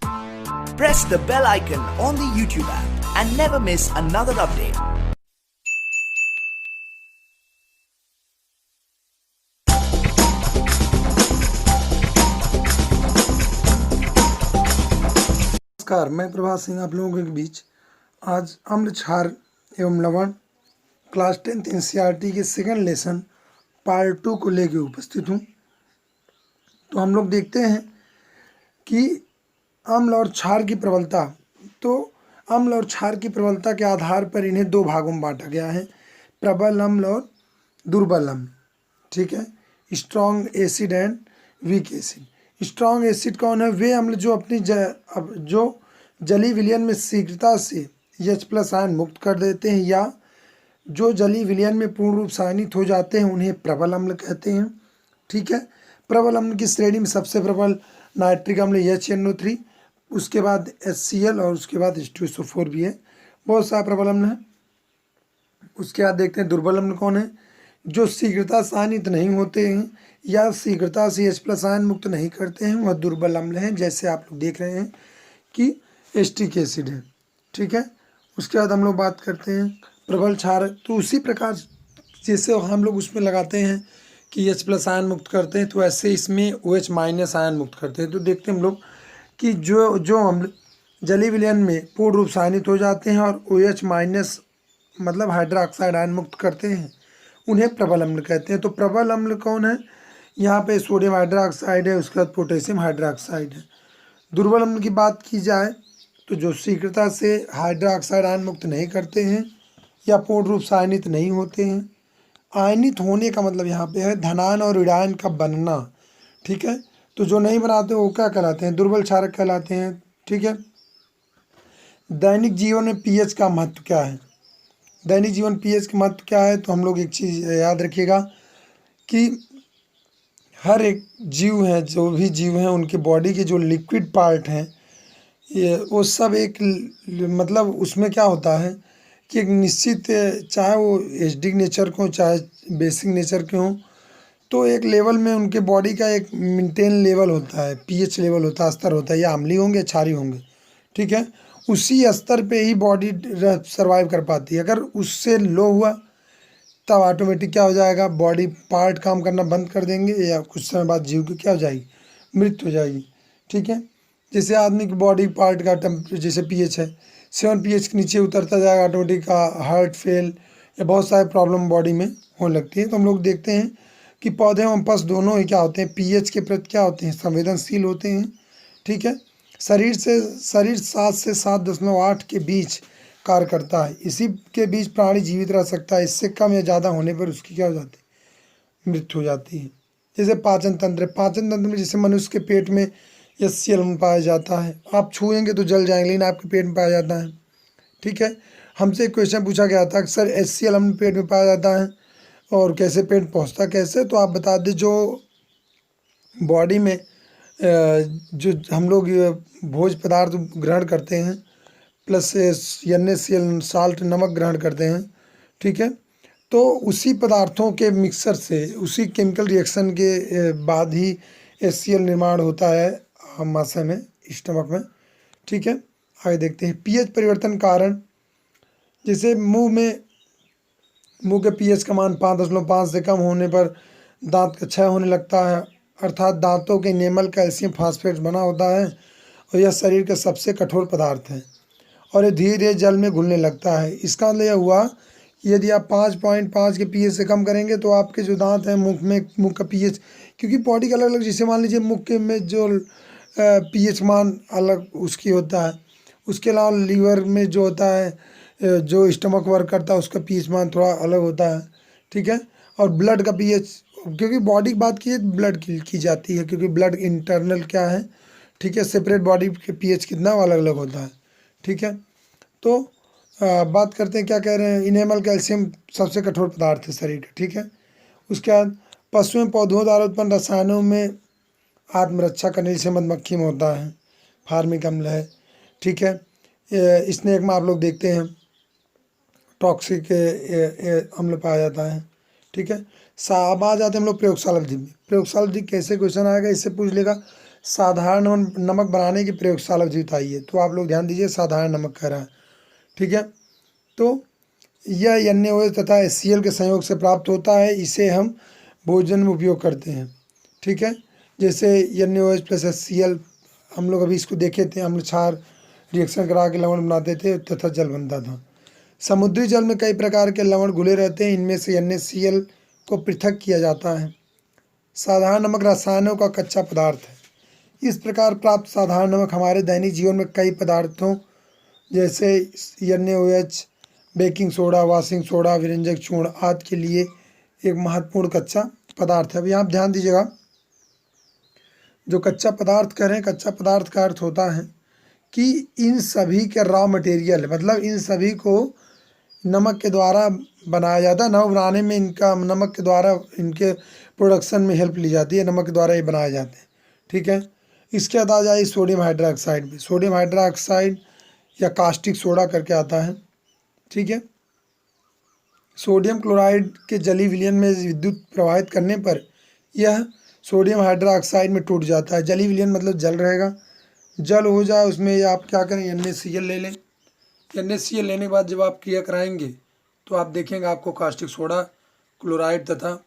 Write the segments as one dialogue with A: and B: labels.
A: Press the bell icon on the YouTube app and never miss another update.
B: नमस्कार, मैं प्रभात सिंह आप लोगों के बीच आज अम्ल क्षार एवं लवण क्लास 10th NCERT के सेकंड लेसन पार्ट 2 को लेकर उपस्थित हूँ। तो हम लोग देखते हैं कि अम्ल और क्षार की प्रबलता। तो अम्ल और क्षार की प्रबलता के आधार पर इन्हें दो भागों में बांटा गया है, प्रबल अम्ल और दुर्बल अम्ल। ठीक है, strong acid and weak acid. Strong acid कौन है? वे अम्ल जो अपनी जो जलीय विलयन में शीघ्रता से H+ आयन मुक्त कर देते हैं या जो जलीय विलयन में पूर्ण रूप से आयनित हो जाते हैं उन्हें प्रबल अम्ल कहते हैं। ठीक है, प्रबल अम्ल की श्रेणी में सबसे प्रबल नाइट्रिक अम्ल HNO3, उसके बाद HCl और उसके बाद H2SO4 भी है। बहुत सारे प्रबल अम्ल हैं। उसके बाद देखते हैं दुर्बल अम्ल कौन है? जो शीघ्रता से आयनित नहीं होते हैं या शीघ्रता से H+ आयन मुक्त नहीं करते हैं, वह दुर्बल अम्ल हैं। जैसे आप लोग देख रहे हैं कि एस्टिक एसिड है। ठीक है, उसके बाद हम लोग बात करते हैं प्रबल क्षार। तो उसी प्रकार जैसे हम लोग उसमें लगाते हैं कि H+ आयन मुक्त करते हैं, तो ऐसे इसमें OH- आयन मुक्त करते हैं। तो देखते हैं हम लोग कि जो अम्ल जलीय विलयन में पूर्ण रूप से आयनित हो जाते हैं और OH- मतलब हाइड्रोक्साइड आयन मुक्त करते हैं, उन्हें प्रबल अम्ल कहते हैं। तो प्रबल अम्ल कौन है? यहाँ पे सोडियम हाइड्रोक्साइड है, उसके बाद पोटेशियम हाइड्रोक्साइड है। दुर्बल अम्ल की बात की जाए तो जो शीघ्रता से हाइड्रोक्साइड आयन मुक्त नहीं करते हैं या पूर्ण रूप से आयनित नहीं होते हैं। आयनित होने का मतलब यहाँ पे है धनायन और ऋणायन का बनना। ठीक है, तो जो नहीं बनाते वो क्या कहलाते हैं? दुर्बल क्षारक कहलाते हैं। ठीक है, दैनिक जीवन में पीएच का महत्व क्या है? दैनिक जीवन पीएच का महत्व क्या है? तो हम लोग एक चीज़ याद रखिएगा कि हर एक जीव है, जो भी जीव हैं उनके बॉडी के जो लिक्विड पार्ट हैं ये वो सब एक मतलब उसमें क्या होता है कि एक निश्चित, चाहे वो एसिडिक नेचर के हों चाहे बेसिक नेचर के हों, तो एक लेवल में उनके बॉडी का एक मेंटेन लेवल होता है, पीएच लेवल होता है, स्तर होता है, या अम्लीय होंगे क्षारीय होंगे। ठीक है, उसी स्तर पे ही बॉडी सर्वाइव कर पाती है। अगर उससे लो हुआ तब ऑटोमेटिक क्या हो जाएगा? बॉडी पार्ट काम करना बंद कर देंगे या कुछ समय बाद जीव की क्या हो जाएगी? मृत्यु हो जाएगी। ठीक है, जैसे आदमी की बॉडी पार्ट का जैसे पीएच है 7 pH के नीचे उतरता जाएगा, ऑटोमेटिक का हार्ट फेल या बहुत सारे प्रॉब्लम बॉडी में होने लगती है। तो हम लोग देखते हैं कि पौधे एवं पशु दोनों ही क्या होते हैं? पीएच के प्रति क्या होते हैं? संवेदनशील होते हैं। ठीक है, शरीर 7 से 7.8 के बीच कार्य करता है। इसी के बीच प्राणी जीवित रह सकता है। इससे कम या ज़्यादा होने पर उसकी क्या हो जाती है? मृत्यु हो जाती है। जैसे पाचन तंत्र में जैसे मनुष्य के पेट में HCl पाया जाता है। आप छुएंगे तो जल जाएंगे, लेकिन आपके पेट में पाया जाता है। ठीक है, हमसे एक क्वेश्चन पूछा गया था कि सर HCl पेट में पाया जाता है और कैसे पेट पहुंचता कैसे? तो आप बता दें, जो बॉडी में जो हम लोग भोज्य पदार्थ ग्रहण करते हैं प्लस NaCl साल्ट नमक ग्रहण करते हैं। ठीक है, तो उसी पदार्थों के मिक्सर से, उसी केमिकल रिएक्शन के बाद ही HCl निर्माण होता है आमाशय में, स्टमक में। ठीक है, आगे देखते हैं पीएच परिवर्तन कारण। जैसे मुंह के पीएच का मान 5.5 से कम होने पर दांत का क्षय होने लगता है, अर्थात दांतों के इनेमल कैल्शियम फास्फेट बना होता है और यह शरीर का सबसे कठोर पदार्थ है और ये धीरे धीरे जल में घुलने लगता है। इसका मतलब यह हुआ कि यदि आप 5.5 के पीएच से कम करेंगे तो आपके जो दांत हैं मुंह का पीएच, क्योंकि बॉडी का अलग अलग, जैसे मान लीजिए मुंह के में जो पीएच मान अलग उसकी होता है, उसके अलावा लीवर में जो होता है, जो स्टमक वर्क करता है उसका पीएच मान थोड़ा अलग होता है। ठीक है, और ब्लड का पीएच, क्योंकि बॉडी की बात की ब्लड की जाती है, क्योंकि ब्लड इंटरनल क्या है। ठीक है, सेपरेट बॉडी के पीएच कितना अलग अलग होता है। ठीक है, तो बात करते हैं क्या कह रहे हैं? इनेमल कैल्शियम सबसे कठोर पदार्थ है शरीर का। ठीक है, उसके बाद पशु एवं पौधों द्वारा उत्पन्न रसायनों में आत्मरक्षा करने जैसे मधुमक्खी में होता है, फार्मिक अम्ल है। ठीक है, स्नेक में आप लोग देखते हैं टॉक्सिक अम्ल पाया जाता है। ठीक है, अब आ जाते हैं हम लोग प्रयोगशाला विधि में। प्रयोगशाला विधि कैसे क्वेश्चन आएगा, इससे पूछ लेगा साधारण नमक बनाने की प्रयोगशाला विधि बताइए। तो आप लोग ध्यान दीजिए, साधारण नमक कह रहा है, ठीक है। तो यह NaOH तथा HCl के संयोग से प्राप्त होता है, इसे हम भोजन में उपयोग करते हैं, ठीक है। जैसे NaOH प्लस HCl, हम लोग अभी इसको देखे थे, अम्ल क्षार रिएक्शन करा के लवण बनाते थे तथा जल बनता था। समुद्री जल में कई प्रकार के लवण घुले रहते हैं, इनमें से NaCl को पृथक किया जाता है। साधारण नमक रसायनों का कच्चा पदार्थ है। इस प्रकार प्राप्त साधारण नमक हमारे दैनिक जीवन में कई पदार्थों जैसे NaOH, baking soda, washing soda, व्यंजक चूर्ण आदि के लिए एक महत्वपूर्ण कच्चा पदार्थ है। अब यहाँ ध्यान दीजिएगा, जो कच्चा पदार्थ कह रहे हैं, कच्चा पदार्थ का अर्थ होता है कि इन सभी के रॉ मटेरियल, मतलब इन सभी को नमक के द्वारा बनाया जाता है। नमक बनाने में इनका, नमक के द्वारा इनके प्रोडक्शन में हेल्प ली जाती है, नमक के द्वारा ये बनाए जाते हैं, ठीक है। इसके बाद आ जाए सोडियम हाइड्रोक्साइड में। सोडियम हाइड्रोक्साइड या कास्टिक सोडा करके आता है, ठीक है। सोडियम क्लोराइड के जलीय विलयन में विद्युत प्रवाहित करने पर यह सोडियम हाइड्रोक्साइड में टूट जाता है। जलीय विलयन मतलब जल रहेगा, जल हो जाए उसमें आप क्या करें, NaCl ले लें। NaCl लेने के बाद जब आप क्रिया कराएंगे तो आप देखेंगे आपको कास्टिक सोडा, क्लोराइड तथा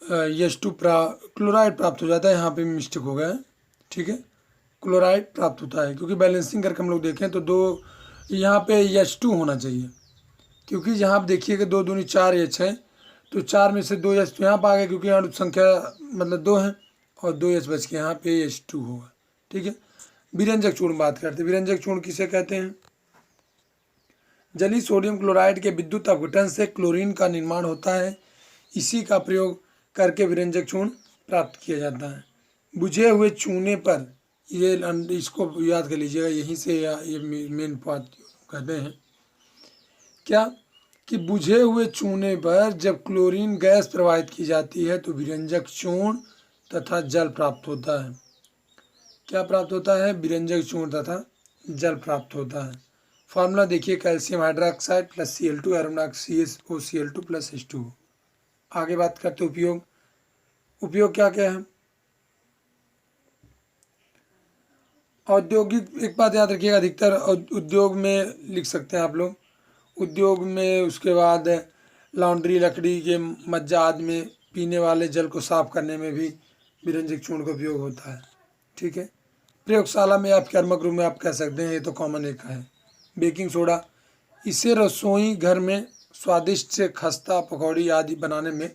B: H2 क्लोराइड प्राप्त हो जाता है। यहाँ पे मिस्टेक हो गया है, ठीक है, क्लोराइड प्राप्त होता है, क्योंकि बैलेंसिंग करके हम लोग देखें तो दो, यहाँ पे H2 होना चाहिए, क्योंकि यहाँ आप देखिए कि 2 दूनी 4 H है, तो 4 में से 2 H तो यहाँ पर आ गए, क्योंकि अणु संख्या मतलब 2 है और 2 H बच के यहाँ पे H2 होगा, ठीक है। विरंजक चूर्ण बात करते हैं। विरंजक चूर्ण किसे कहते हैं? जलीय सोडियम क्लोराइड के विद्युत अपघटन से क्लोरीन का निर्माण होता है, इसी का प्रयोग करके विरंजक चूर्ण प्राप्त किया जाता है। बुझे हुए चूने पर, ये इसको याद कर लीजिएगा, यहीं से ये मेन बात कहते हैं क्या कि बुझे हुए चूने पर जब क्लोरीन गैस प्रवाहित की जाती है तो विरंजक चूर्ण तथा जल प्राप्त होता है। क्या प्राप्त होता है? विरंजक चूर्ण तथा जल प्राप्त होता है। फार्मूला देखिए, calcium hydroxide plus Cl2 एरोमोनिक CaCl2 plus H2। आगे बात करते उपयोग। उपयोग क्या क्या है? औद्योगिक, एक बात याद रखिएगा, अधिकतर उद्योग में लिख सकते हैं आप लोग, उद्योग में। उसके बाद लॉन्ड्री, लकड़ी के मज्जा आदि में पीने वाले जल को साफ करने में भी विरंजक चूर्ण का उपयोग होता है, ठीक है। प्रयोगशाला में आप कर्मक रूप में आप कह सकते हैं, ये तो कॉमन एक है। बेकिंग सोडा, इसे रसोई घर में स्वादिष्ट से खस्ता, पकौड़ी आदि बनाने में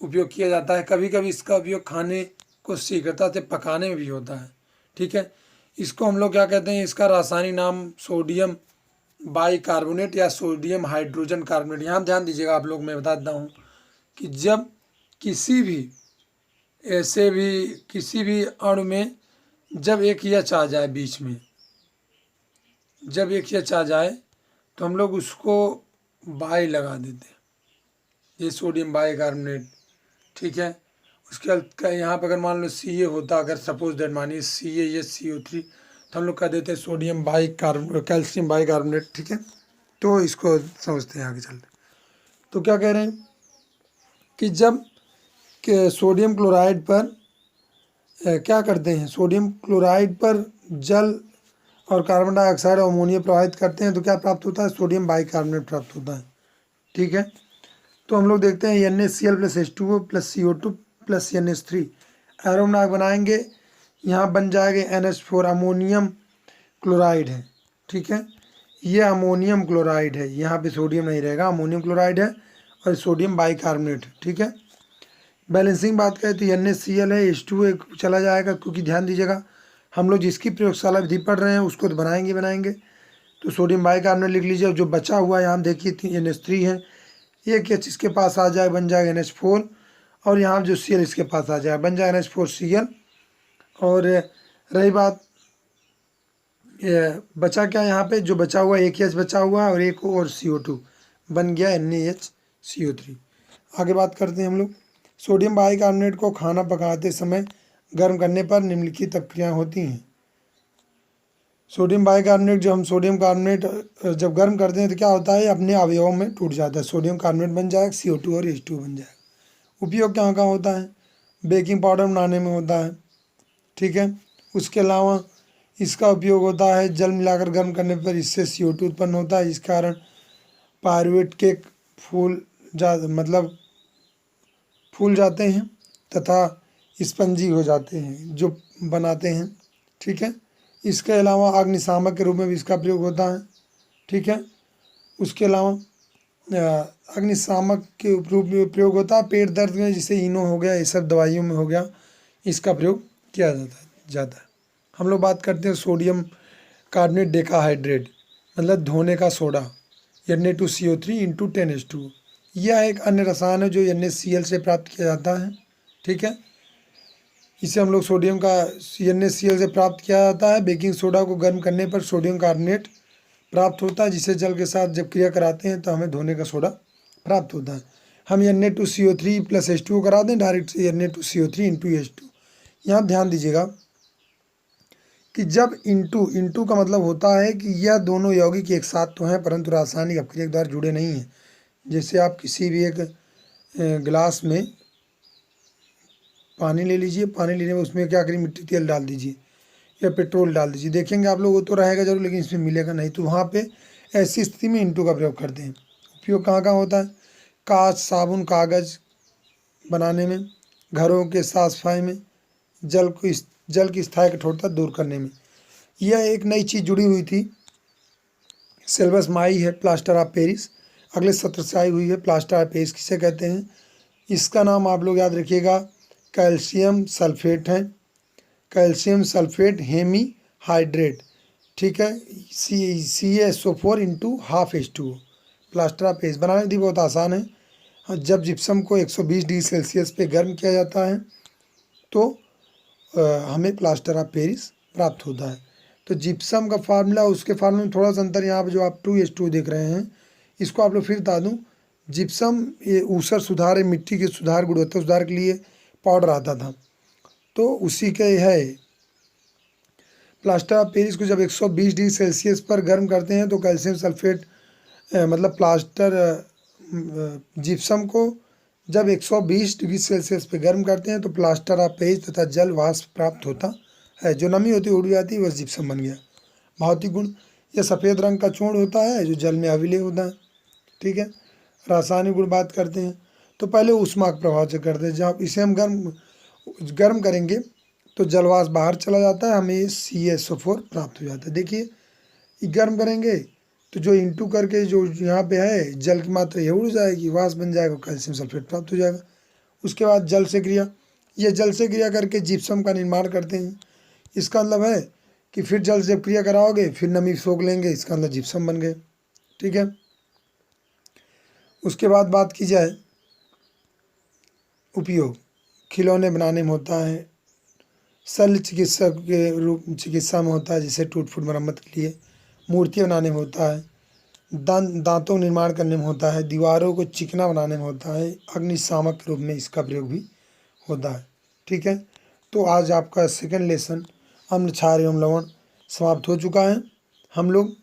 B: उपयोग किया जाता है। कभी कभी इसका उपयोग खाने को शीघ्रता से पकाने में भी होता है, ठीक है। इसको हम लोग क्या कहते हैं? इसका रासायनिक नाम सोडियम बाइकार्बोनेट या सोडियम हाइड्रोजन कार्बोनेट। यहाँ ध्यान दीजिएगा आप लोग, मैं बता देता हूँ कि जब किसी भी अणु में जब एक एच आ जाए बीच में, जब एक एच आ जाए तो हम लोग उसको बाई लगा देते हैं, ये सोडियम बाइकार्बोनेट, ठीक है। उसके बाद यहाँ पर अगर मान लो Ca होता, अगर सपोज दैट मानिए CaHCO3, तो हम लोग कह देते हैं सोडियम कैल्शियम बाइकार्बोनेट, ठीक है। तो इसको समझते हैं आगे चलते। तो क्या कह रहे हैं कि जब सोडियम क्लोराइड पर क्या करते हैं, सोडियम क्लोराइड पर जल और कार्बन डाइऑक्साइड और अमोनिया प्रवाहित करते हैं तो क्या प्राप्त होता है? सोडियम बाइकार्बोनेट प्राप्त होता है, ठीक है। तो हम लोग देखते हैं NaCl plus H2O plus CO2 plus NH3 एरोमोनिक बनाएंगे, यहाँ बन जाएगा NH4, अमोनियम क्लोराइड है, ठीक है। ये अमोनियम क्लोराइड है, यहाँ पे सोडियम नहीं रहेगा, अमोनियम क्लोराइड है और सोडियम बाइकार्बोनेट, ठीक है। बैलेंसिंग बात करें तो NaCl है, H2O चला जाएगा, क्योंकि ध्यान दीजिएगा हम लोग जिसकी प्रयोगशाला विधि पढ़ रहे हैं उसको तो बनाएंगे। तो सोडियम बाइकार्बोनेट लिख लीजिए, जो बचा हुआ है यहाँ देखिए NH3 है, एक H इसके पास आ जाए बन जाएगा NH4, और यहाँ जो Cl इसके पास आ जाए बन जाएगा NH4Cl। और रही बात बचा क्या, यहाँ पे जो बचा हुआ एक H बचा हुआ और एक और CO2 बन गया NaHCO3। आगे बात करते हैं हम लोग। सोडियम बाइकार्बोनेट को खाना पकाते समय गर्म करने पर निम्नलिखित प्रक्रियाएं होती हैं। सोडियम बाइकार्बोनेट, जो हम सोडियम कार्बोनेट जब गर्म करते हैं तो क्या होता है? अपने अवयवों में टूट जाता है, सोडियम कार्बोनेट बन जाएगा, CO2 और H2 बन जाएगा। उपयोग कहाँ कहाँ होता है? बेकिंग पाउडर बनाने में होता है, ठीक है। उसके अलावा इसका उपयोग होता है जल मिलाकर गर्म करने पर, इससे CO2 उत्पन्न होता है, इस कारण पायरुवेट केक फूल जाते हैं तथा स्पंजी हो जाते हैं जो बनाते हैं, ठीक है। इसके अलावा अग्निशामक के रूप में भी इसका प्रयोग होता है, ठीक है। उसके अलावा अग्निशामक के रूप में प्रयोग होता है पेट दर्द में, जैसे इनो हो गया, ये सब दवाइयों में हो गया, इसका प्रयोग किया जाता है। हम लोग बात करते हैं सोडियम कार्बोनेट डेकाहाइड्रेट, मतलब धोने का सोडा, Na2CO3 × 10H2। यह एक अन्य रसायन है जो NaCl से प्राप्त किया जाता है, ठीक है। इसे हम लोग सोडियम का NaCl से प्राप्त किया जाता है। बेकिंग सोडा को गर्म करने पर सोडियम कार्बोनेट प्राप्त होता है, जिसे जल के साथ जब क्रिया कराते हैं तो हमें धोने का सोडा प्राप्त होता है। हम Na2CO3 + H2O करा दें डायरेक्ट से Na2CO3 × H2। यहाँ ध्यान दीजिएगा कि जब इंटू का मतलब होता है कि यह दोनों यौगिक एक साथ तो हैं परंतु रासायनिक अपक्रिया के द्वारा जुड़े नहीं हैं। जैसे आप किसी भी एक गिलास में पानी ले लीजिए, पानी लेने में उसमें क्या करिए, मिट्टी तेल डाल दीजिए या पेट्रोल डाल दीजिए, देखेंगे आप लोग वो तो रहेगा जरूर लेकिन इसमें मिलेगा नहीं, तो वहाँ पे ऐसी स्थिति में इंटू का प्रयोग करते हैं। उपयोग कहाँ कहाँ होता है, कांच, साबुन, कागज़ बनाने में, घरों के साफ सफाई में, जल की स्थायी कठोरता दूर करने में। यह एक नई चीज़ जुड़ी हुई थी, सिलेबस में आई है, प्लास्टर ऑफ पेरिस, अगले सत्र से आई हुई है। प्लास्टर ऑफ पेरिस किसे कहते हैं, इसका नाम आप लोग याद रखिएगा, कैल्शियम सल्फेट है, कैल्शियम सल्फेट हेमी हाइड्रेट, ठीक है, CaSO4 × ½ H2O। Plaster of Paris बनाने की बहुत आसान है। जब जिप्सम को 120 डिग्री सेल्सियस पे गर्म किया जाता है तो हमें प्लास्टर ऑफ पेरिस प्राप्त होता है। तो जिप्सम का फार्मूला, उसके फार्मूले में थोड़ा सा अंतर, यहाँ पर जो आप 2H2 देख रहे हैं, इसको आप लोग फिर बता दूँ, जिप्सम ये ऊसर सुधार, मिट्टी के सुधार, गुणवत्ता सुधार के लिए पाउडर आता था, तो उसी के है। प्लास्टर ऑफ पेरिस को जब 120 डिग्री सेल्सियस पर गर्म करते हैं तो कैल्शियम सल्फेट मतलब जिप्सम को जब 120 डिग्री सेल्सियस पे गर्म करते हैं तो प्लास्टर ऑफ पेरिस तथा जल वाष्प प्राप्त होता है। जो नमी होती है उड़ जाती है, बस जिप्सम बन गया। भौतिक गुण, यह सफ़ेद रंग का चूर्ण होता है जो जल में अविलेय होता है, ठीक है। रासायनिक गुण बात करते हैं तो पहले ऊष्मा के प्रभाव से करते हैं। जब इसे हम गर्म करेंगे तो जलवाष्प बाहर चला जाता है, हमें CaSO4 प्राप्त हो जाता है। देखिए गर्म करेंगे तो जो इंटू करके जो यहाँ पे है जल की मात्रा ये उड़ जाएगी, वाष्प बन जाएगा, कैल्शियम सल्फेट प्राप्त हो जाएगा। उसके बाद जल से क्रिया, ये जल से क्रिया करके जिप्सम का निर्माण करते हैं। इसका मतलब है कि फिर जल से क्रिया कराओगे फिर नमी सोख लेंगे, इसका मतलब जिप्सम बन गए, ठीक है। उसके बाद बात की जाए उपयोग, खिलौने बनाने में होता है, शल्य चिकित्सा में होता है, जैसे टूट फूट मरम्मत के लिए, मूर्तियाँ बनाने में होता है, दांतों निर्माण करने में होता है, दीवारों को चिकना बनाने में होता है, अग्निशामक के रूप में इसका प्रयोग भी होता है, ठीक है। तो आज आपका सेकंड लेसन अम्ल, क्षार एवं लवण समाप्त हो चुका है। हम लोग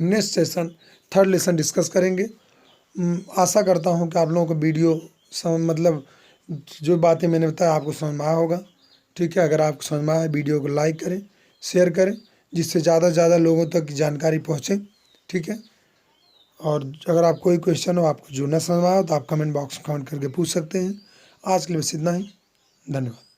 B: next session third lesson discuss करेंगे। आशा करता हूँ कि आप लोगों को वीडियो मतलब जो बातें मैंने बताया आपको समझ में आया होगा, ठीक है। अगर आपको समझ में आया वीडियो को लाइक करें, शेयर करें, जिससे ज़्यादा से ज़्यादा लोगों तक जानकारी पहुँचे, ठीक है। और अगर आप कोई क्वेश्चन हो, आपको जो न समझ में आया तो आप कमेंट बॉक्स में कमेंट करके पूछ सकते हैं। आज के लिए बस इतना ही, धन्यवाद।